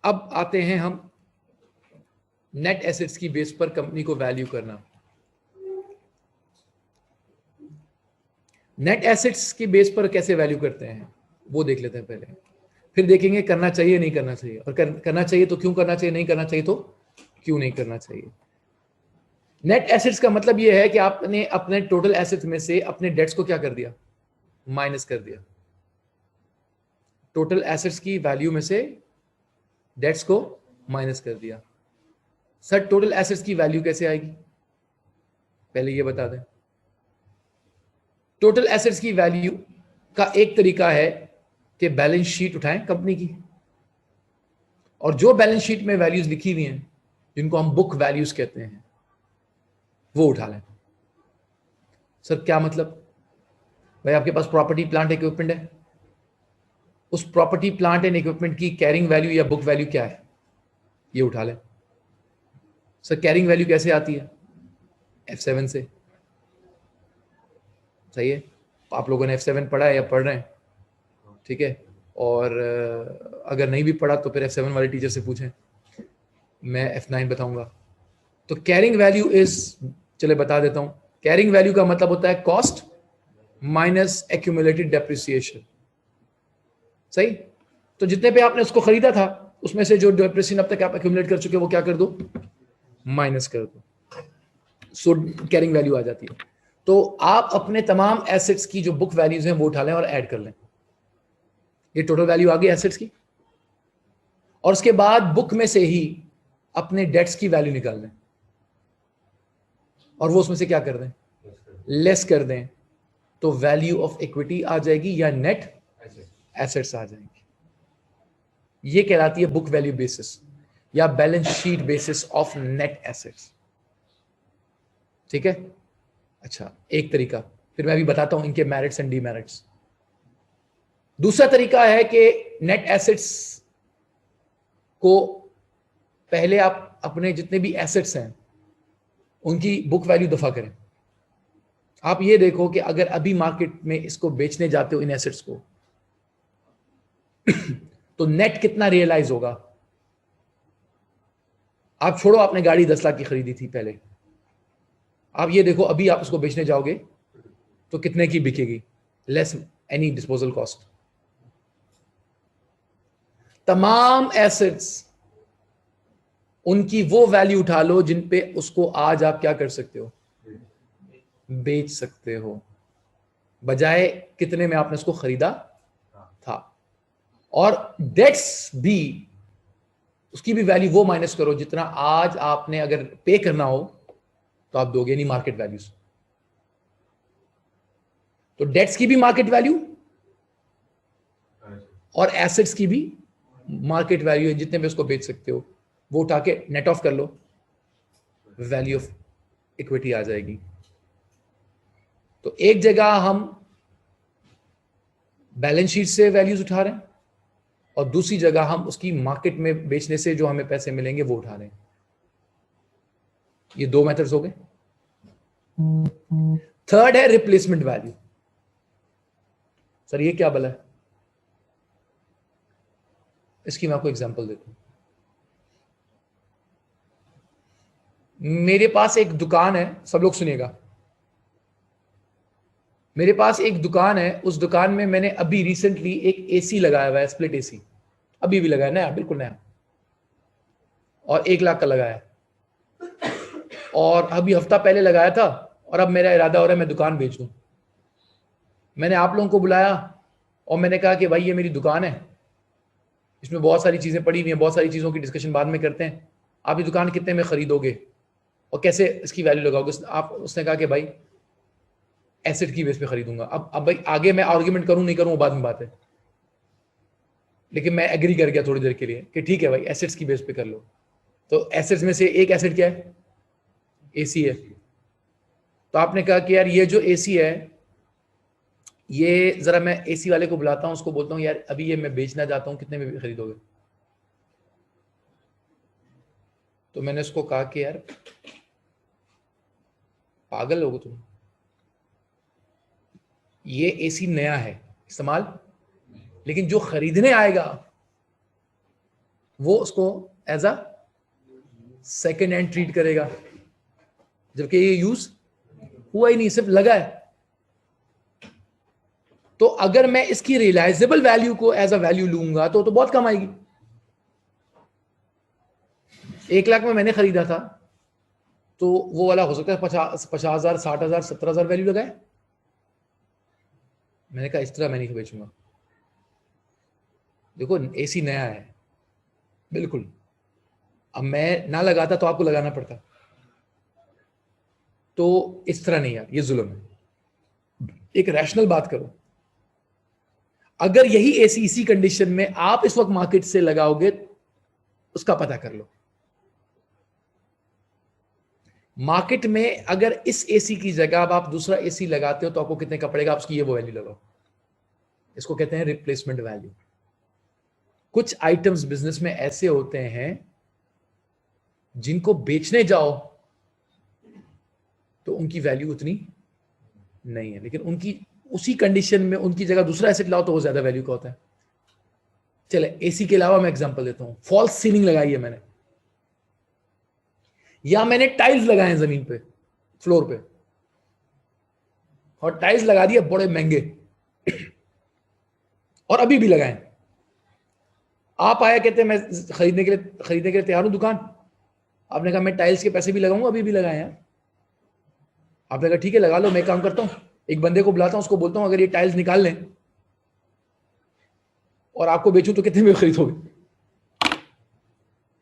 अब आते हैं हम नेट एसेट्स की बेस पर कंपनी को वैल्यू करना। नेट एसेट्स की बेस पर कैसे वैल्यू करते हैं वो देख लेते हैं पहले, फिर देखेंगे करना चाहिए नहीं करना चाहिए, और करना चाहिए तो क्यों करना चाहिए, नहीं करना चाहिए तो क्यों नहीं करना चाहिए। नेट एसेट्स का मतलब यह है कि आपने अपने टोटल एसेट्स में से अपने डेट्स को क्या कर दिया, माइनस कर दिया। टोटल एसेट्स की वैल्यू में से डेट्स को माइनस कर दिया। सर टोटल एसेट्स की वैल्यू कैसे आएगी, पहले ये बता दें। टोटल एसेट्स की वैल्यू का एक तरीका है कि बैलेंस शीट उठाएं कंपनी की, और जो बैलेंस शीट में वैल्यूज लिखी हुई हैं जिनको हम बुक वैल्यूज कहते हैं वो उठा लें। सर क्या मतलब, भाई आपके पास प्रॉपर्टी प्लांट इक्विपमेंट है, उस प्रॉपर्टी प्लांट एंड इक्विपमेंट की कैरिंग वैल्यू या बुक वैल्यू क्या है, ये उठा लें। सर कैरिंग वैल्यू कैसे आती है, F7 से। सही है, आप लोगों ने F7 पढ़ा है या पढ़ रहे हैं, ठीक है। और अगर नहीं भी पढ़ा तो फिर F7 वाले टीचर से पूछें, मैं F9 बताऊंगा। तो कैरिंग वैल्यू इज, चले बता देता हूं, कैरिंग वैल्यू का मतलब होता है कॉस्ट माइनस एक्यूमुलेटेड डेप्रिसिएशन। सही, तो जितने पे आपने उसको खरीदा था उसमें से जो डेप्रिसिएशन अब तक आप एक्यूमुलेट कर चुके हो वो क्या कर दो, माइनस कर दो। सो कैरिंग वैल्यू आ जाती है। तो आप अपने तमाम एसेट्स की जो बुक वैल्यूज हैं वो उठा लें और ऐड कर लें, ये टोटल वैल्यू आ गई एसेट्स की। और उसके बाद बुक में से ही अपने डेट्स की वैल्यू निकाल दें और वो उसमें से क्या कर दें, लेस कर दें, तो वैल्यू ऑफ इक्विटी आ जाएगी या नेट एसेट्स आ जाएंगी। ये कहलाती है बुक वैल्यू बेसिस या balance sheet basis of net assets. ठीक है, अच्छा एक तरीका, फिर मैं अभी बताता हूं इनके मेरिट्स एंड डीमेरिट्स। दूसरा तरीका है कि नेट एसेट्स को पहले आप अपने जितने भी एसेट्स हैं उनकी बुक वैल्यू दफा करें। आप ये देखो कि अगर अभी मार्केट में इसको बेचने जाते हो इन एसेट्स को तो नेट कितना रियलाइज होगा। आप छोड़ो, आपने गाड़ी 10 लाख की खरीदी थी पहले, आप ये देखो अभी आप उसको बेचने जाओगे तो कितने की बिकेगी, लेस एनी डिस्पोजल कॉस्ट। तमाम एसेट्स उनकी वो वैल्यू उठा लो जिन पे उसको आज आप क्या कर सकते हो, बेच सकते हो, बजाय कितने में आपने उसको खरीदा था। और डेट्स भी, उसकी भी वैल्यू वो माइनस करो जितना आज आपने अगर पे करना हो तो आप दोगे नहीं मार्केट वैल्यूज। तो डेट्स की भी मार्केट वैल्यू और एसेट्स की भी मार्केट वैल्यू है जितने में उसको बेच सकते हो, वो उठा के नेट ऑफ कर लो, वैल्यू ऑफ इक्विटी आ जाएगी। तो एक जगह हम बैलेंस शीट से वैल्यूज उठा रहे हैं और दूसरी जगह हम उसकी मार्केट में बेचने से जो हमें पैसे मिलेंगे वो उठा रहे हैं। ये दो मेथड्स हो गए। थर्ड है रिप्लेसमेंट वैल्यू। सर ये क्या भला है, इसकी मैं आपको एग्जांपल देता हूं। मेरे पास एक दुकान है, सब लोग सुनिएगा, मेरे पास एक दुकान है, उस दुकान में मैंने अभी रिसेंटली एक एसी लगाया हुआ है, स्प्लिट एसी, अभी भी लगाया, नया, बिल्कुल नया, और 1 लाख का लगाया, और अभी हफ्ता पहले लगाया था, और अब मेरा इरादा हो रहा है मैं दुकान बेच दूं। मैंने आप लोगों को बुलाया और मैंने कहा कि भाई ये मेरी दुकान है, इसमें बहुत सारी चीजें पड़ी हुई हैं, बहुत सारी चीजों की डिस्कशन बाद में करते हैं, आप ये दुकान कितने में खरीदोगे और कैसे इसकी वैल्यू लगाओगे। उसने कहा कि भाई एसेट की बेस पे खरीदूंगा। अब भाई आगे मैं आर्ग्यूमेंट करूं नहीं करूं वो बाद में बात है, लेकिन मैं एग्री कर गया थोड़ी देर के लिए कि ठीक है भाई एसेट्स की बेस पे कर लो। तो एसेट्स में से एक एसेट क्या है, एसी है। तो आपने कहा कि यार ये जो एसी है, ये जरा मैं एसी वाले को बुलाता हूं, उसको बोलता हूं यार अभी ये मैं बेचना चाहता हूं, कितने में खरीदोगे। तो मैंने उसको कहा कि यार पागल हो तुम, ये एसी नया है इस्तेमाल, लेकिन जो खरीदने आएगा वो उसको as a second hand treat करेगा, जबकि ये यूज हुआ ही नहीं, सिर्फ लगा है। तो अगर मैं इसकी रियलाइजेबल वैल्यू को एज अ वैल्यू लूंगा तो बहुत कम आएगी। 1 लाख में मैंने खरीदा था, तो वो वाला हो सकता है 50,000, 60,000, 70,000 वैल्यू लगाए। मैंने कहा इस तरह मैं नहीं बेचूंगा। देखो एसी नया है, बिल्कुल, अब मैं ना लगाता तो आपको लगाना पड़ता, तो इस तरह नहीं यार, ये जुल्म है। एक रैशनल बात करो। अगर यही एसी इसी कंडीशन में आप इस वक्त मार्केट से लगाओगे, उसका पता कर लो। मार्केट में अगर इस एसी की जगह अब आप दूसरा एसी लगाते हो तो आपको कितने का पड़ेगा, आप उसकी ये वो वैल्यू लगाओ। इसको कहते हैं रिप्लेसमेंट वैल्यू। कुछ आइटम्स बिजनेस में ऐसे होते हैं जिनको बेचने जाओ तो उनकी वैल्यू उतनी नहीं है, लेकिन उनकी उसी कंडीशन में उनकी जगह दूसरा एसेट लाओ तो वो ज्यादा वैल्यू का होता है। चले एसी के अलावा मैं एग्जांपल देता हूं। फॉल्स सीलिंग लगाई है मैंने, या मैंने टाइल्स लगाए हैं जमीन पे, फ्लोर पे, और टाइल्स लगा दिए बड़े महंगे और अभी भी लगाए। आप आया कहते हैं मैं खरीदने के लिए तैयार हूं दुकान। आपने कहा मैं टाइल्स के पैसे भी लगाऊंगा, अभी भी लगाए हैं। आपने कहा ठीक है लगा लो, मैं काम करता हूं, एक बंदे को बुलाता हूं, उसको बोलता हूं अगर ये टाइल्स निकाल लें और आपको बेचूं तो कितने में खरीदोगे?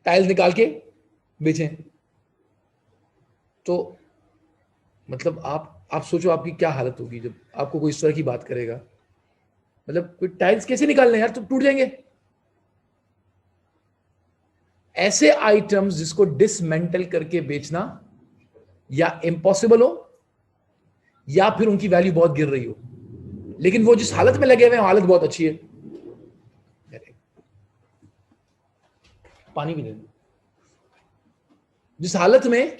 टाइल्स निकाल के बेचें। तो मतलब आप सोचो आपकी क्या हालत होगी जब आपको कोई इस तरह की बात करेगा। मतलब कोई टाइल्स कैसे निकाल लें यार, तो टूट जाएंगे। ऐसे आइटम्स जिसको डिसमेंटल करके बेचना या इम्पॉसिबल हो या फिर उनकी वैल्यू बहुत गिर रही हो, लेकिन वो जिस हालत में लगे हुए हैं हालत बहुत अच्छी है। पानी भी दे दो। जिस हालत में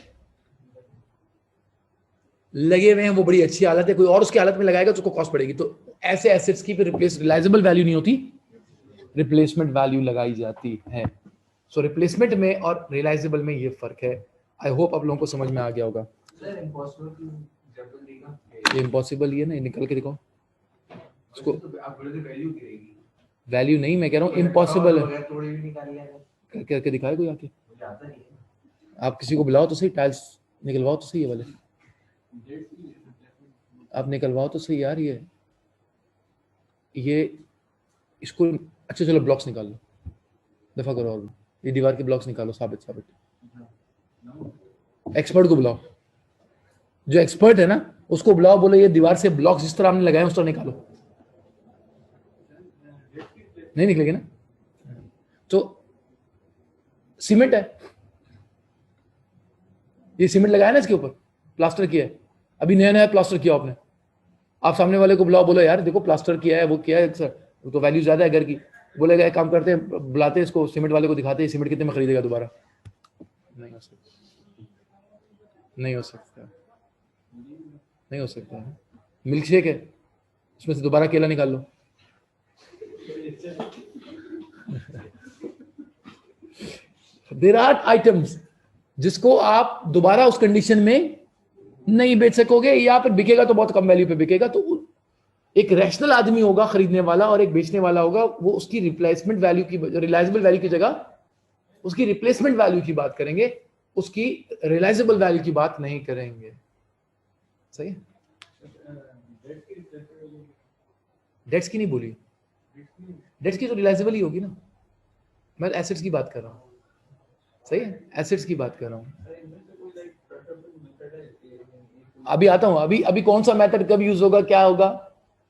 लगे हुए हैं वो बड़ी अच्छी हालत है, कोई और उसकी हालत में लगाएगा तो उसको कॉस्ट पड़ेगी। तो ऐसे एसेट्स की फिर रिप्लेसमेंट वैल्यू नहीं होती, रिप्लेसमेंट वैल्यू लगाई जाती है। सो रिप्लेसमेंट में और रियलाइजेबल में ये फर्क है। आई होप आप लोगों को समझ में आ गया होगा। ये इम्पॉसिबल ही है ना, निकल के दिखाओ उसको। वैल्यू नहीं, मैं कह रहा हूँ इम्पॉसिबल है। करके दिखाए कोई आके, आप किसी को बुलाओ तो सही, टाइल्स निकलवाओ तो सही है वाले, आप निकलवाओ तो सही यार। ये इसको अच्छा चलो ब्लॉक्स निकाल लो, दफा करो। और ये दीवार के ब्लॉक्स निकालो, साबित एक्सपर्ट को बुलाओ, जो एक्सपर्ट है ना उसको बुलाओ, बोलो ये दीवार से ब्लॉक्स जिस तरह हमने लगाए उस तरह निकालो। नहीं निकलेंगे ना। तो सीमेंट है, ये सीमेंट लगाया ना, इसके ऊपर प्लास्टर किया है, अभी नया नया प्लास्टर किया आपने। आप सामने वाले को बुलाओ, बोलो यार देखो प्लास्टर किया है, वो किया है सर, तो वैल्यू ज्यादा है घर की। बोलेगा एक काम करते हैं, बुलाते हैं इसको, सीमेंट वाले को दिखाते हैं सीमेंट कितने में खरीदेगा दोबारा। नहीं हो सकता, नहीं हो सकता, नहीं हो सकता। मिल्क शेक है, उसमें से दोबारा केला निकाल लो। देयर आर आइटम्स जिसको आप दोबारा उस कंडीशन में नहीं बेच सकोगे, या फिर बिकेगा तो बहुत कम वैल्यू पे बिकेगा। तो एक रैशनल आदमी होगा खरीदने वाला और एक बेचने वाला होगा, वो उसकी रिप्लेसमेंट वैल्यू की, रियलाइजेबल वैल्यू की जगह उसकी रिप्लेसमेंट वैल्यू की बात करेंगे, उसकी रियलाइजेबल वैल्यू की बात नहीं करेंगे। सही है? डेट्स की नहीं बोली, डेट्स की तो रियलाइजेबल ही होगी ना। मैं एसेट्स की बात कर रहा हूँ। सही है, एसेट्स की बात कर रहा हूँ। अभी आता हूँ, अभी कौन सा मेथड कब यूज होगा, क्या होगा,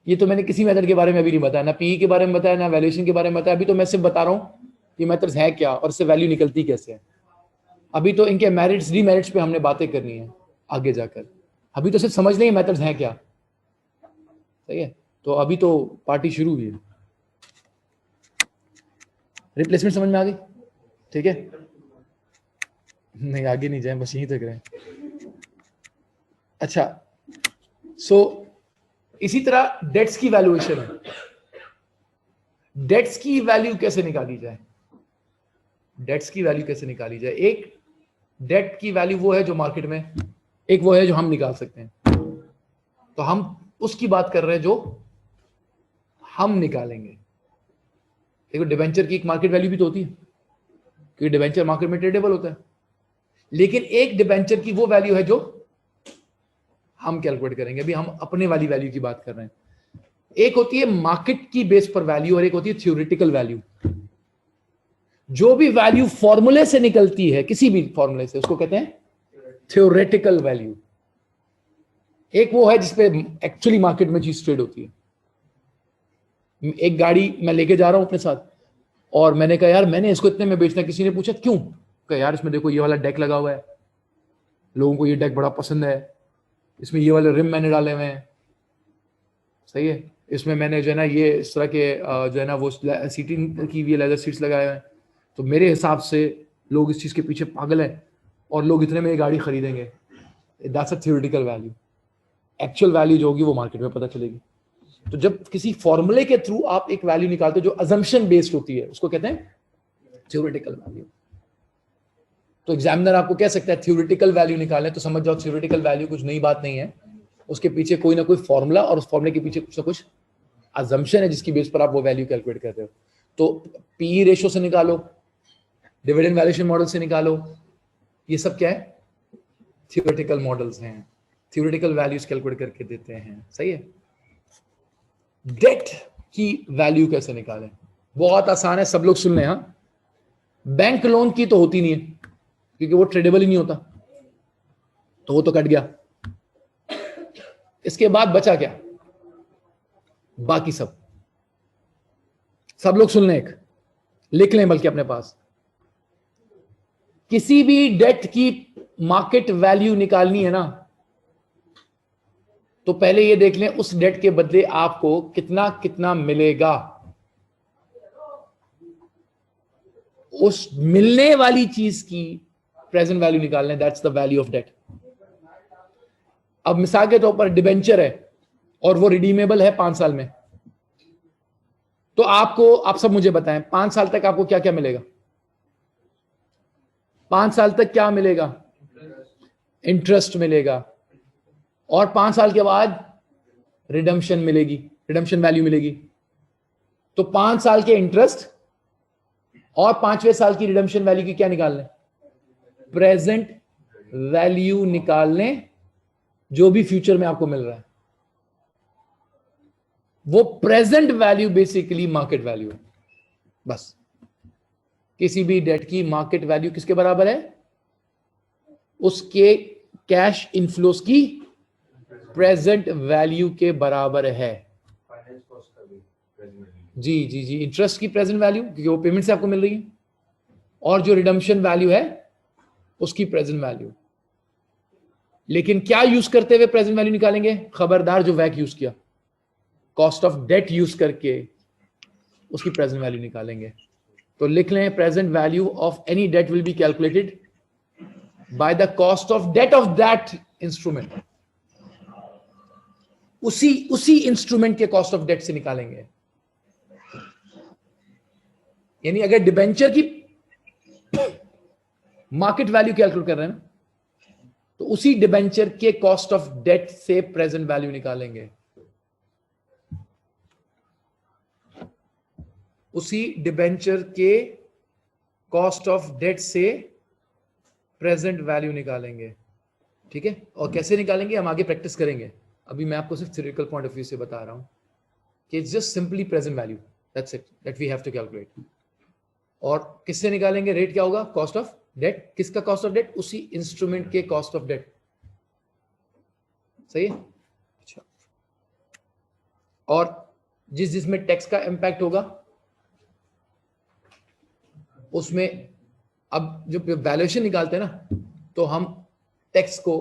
ये तो मैंने किसी मेथड के बारे में अभी नहीं बताया, ना पीई के बारे में बताया, ना वैल्यूएशन के बारे में बताया। अभी तो मैं सिर्फ बता रहा हूँ ये मेथड्स है क्या और इससे वैल्यू निकलती कैसे है। अभी तो इनके मेरिट्स डीमेरिट्स पे हमने बातें करनी है आगे जाकर। अभी तो सिर्फ समझ लेंगे मेथड्स हैं क्या। सही है, तो अभी तो पार्टी शुरू हुई है। रिप्लेसमेंट समझ में आ गई? ठीक है, नहीं आगे नहीं जाए, बस यहीं तक रहें। अच्छा, सो इसी तरह डेट्स की वैल्यूएशन है। डेट्स की वैल्यू कैसे निकाली जाए? डेट्स की वैल्यू कैसे निकाली जाए? एक डेट की वैल्यू वो है जो मार्केट में, एक वो है जो हम निकाल सकते हैं। तो हम उसकी बात कर रहे हैं जो हम निकालेंगे। देखो डिबेंचर की एक मार्केट वैल्यू भी तो होती है, क्योंकि डिबेंचर मार्केट में ट्रेडेबल होता है, लेकिन एक डिबेंचर की वो वैल्यू है जो हम कैलकुलेट करेंगे। अभी हम अपने वाली वैल्यू की बात कर रहे हैं। एक होती है मार्केट की बेस पर वैल्यू और एक होती है थ्योरेटिकल वैल्यू। जो भी वैल्यू फॉर्मूले से निकलती है, किसी भी फॉर्मूले से, उसको कहते हैं थ्योरेटिकल वैल्यू। एक वो है जिसपे एक्चुअली मार्केट में चीज ट्रेड होती है। एक गाड़ी मैं लेके जा रहा हूं अपने साथ और मैंने कहा यार मैंने इसको इतने में बेचना है। किसी ने पूछा क्यों? कहा यार इसमें देखो ये वाला डेक लगा हुआ है, लोगों को ये डेक बड़ा पसंद है, इसमें ये वाले रिम मैंने डाले हुए हैं, सही है, इसमें मैंने जो है ना ये इस तरह के जो है ना वो सीटिंग की हुई लेदर सीट्स लगाए हुए हैं। तो मेरे हिसाब से लोग इस चीज के पीछे पागल हैं और लोग इतने में ये गाड़ी खरीदेंगे। That's a theoretical value. Actual value जो होगी वो मार्केट में पता चलेगी। तो जब किसी फॉर्मूले के थ्रू आप एक वैल्यू निकालते हो जो अजम्पशन बेस्ड होती है, उसको कहते हैं थ्योरेटिकल वैल्यू। तो एग्जामिनर आपको कह सकता है थ्योरेटिकल वैल्यू निकालें, तो समझ जाओ थ्योरेटिकल वैल्यू कुछ नई बात नहीं है, उसके पीछे कोई ना कोई फॉर्मूला और उस फॉर्मूले के पीछे कुछ ना कुछ अजम्पशन है जिसकी बेस पर आप वो वैल्यू कैलकुलेट कर रहे हो। तो पीई रेशियो से निकालो, डिविडेंड वैल्यूएशन मॉडल से निकालो, ये सब क्या है? थ्योरेटिकल मॉडल्स हैं, थ्योरेटिकल वैल्यूज कैलकुलेट करके देते हैं, सही है। डेट की वैल्यू कैसे निकालें? बहुत आसान है, सब लोग सुन लें। हाँ, बैंक लोन की तो होती नहीं है क्योंकि वो ट्रेडेबल ही नहीं होता, तो वो तो कट गया। इसके बाद बचा क्या? बाकी सब लोग सुन लें, एक लिख लें बल्कि अपने पास। किसी भी डेट की मार्केट वैल्यू निकालनी है ना, तो पहले ये देख लें उस डेट के बदले आपको कितना कितना मिलेगा। उस मिलने वाली चीज की प्रेजेंट वैल्यू निकालना है, that's the value of debt. अब मिसाल के तौर पर डिबेंचर है और वो रिडीमेबल है 5 साल में, तो आपको, आप सब मुझे बताएं 5 साल तक आपको क्या क्या मिलेगा? 5 साल तक क्या मिलेगा? इंटरेस्ट मिलेगा, और 5 साल के बाद रिडम्पशन मिलेगी, रिडम्पशन वैल्यू मिलेगी। तो 5 साल के इंटरेस्ट और 5वें साल की रिडम्पशन वैल्यू की क्या निकालने? प्रेजेंट वैल्यू निकालने, जो भी फ्यूचर में आपको मिल रहा है वो present value basically market value है। बस किसी भी डेट की मार्केट वैल्यू किसके बराबर है? उसके कैश इनफ्लोस की प्रेजेंट वैल्यू के बराबर है। जी जी जी, इंटरेस्ट की प्रेजेंट वैल्यू क्योंकि वो पेमेंट से आपको मिल रही है, और जो रिडम्पशन वैल्यू है उसकी प्रेजेंट वैल्यू। लेकिन क्या यूज करते हुए प्रेजेंट वैल्यू निकालेंगे? खबरदार जो वैक यूज किया, कॉस्ट ऑफ डेट यूज करके उसकी प्रेजेंट वैल्यू निकालेंगे। तो लिख लें, present value of any debt will be calculated by the cost of debt of that instrument. उसी इंस्ट्रूमेंट के कॉस्ट ऑफ डेट से निकालेंगे। यानी अगर डिबेंचर की मार्केट वैल्यू कैलकुलेट कर रहे हैं ना, तो उसी डिबेंचर के कॉस्ट ऑफ डेट से प्रेजेंट वैल्यू निकालेंगे। उसी डिबेंचर के कॉस्ट ऑफ डेट से प्रेजेंट वैल्यू निकालेंगे। ठीक है, और कैसे निकालेंगे हम आगे प्रैक्टिस करेंगे। अभी मैं आपको सिर्फ थ्योरेटिकल पॉइंट ऑफ व्यू से बता रहा हूं कि it's just simply present value, that's it, that we have to calculate. और किससे निकालेंगे? रेट क्या होगा? Cost of debt. किसका कॉस्ट ऑफ डेट? उसी इंस्ट्रूमेंट के कॉस्ट ऑफ डेट। सही है। अच्छा, और जिसमें टैक्स का इंपैक्ट होगा उसमें, अब जो वैल्यूएशन निकालते हैं ना, तो हम टैक्स को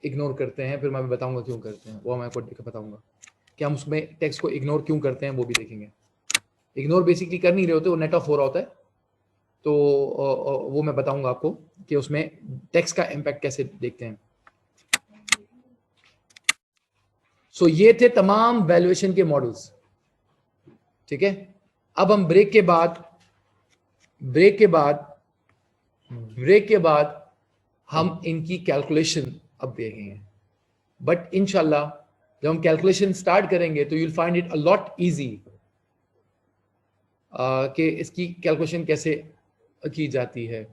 इग्नोर करते हैं। फिर मैं बताऊंगा क्यों करते हैं, वो मैं आपको बताऊंगा कि हम उसमें टैक्स को इग्नोर क्यों करते हैं, वो भी देखेंगे। इग्नोर बेसिकली कर नहीं रहे होते, वो नेट ऑफ हो रहा होता है। तो वो मैं बताऊंगा आपको कि उसमें टैक्स का इंपैक्ट कैसे देखते हैं। सो ये थे तमाम वैल्यूएशन के मॉडल्स। ठीक है, अब हम ब्रेक के बाद ब्रेक के बाद हम इनकी कैलकुलेशन अब देखेंगे, बट इंशाल्लाह जब हम कैलकुलेशन स्टार्ट करेंगे तो you'll find it a lot easy कि इसकी कैलकुलेशन कैसे की जाती है।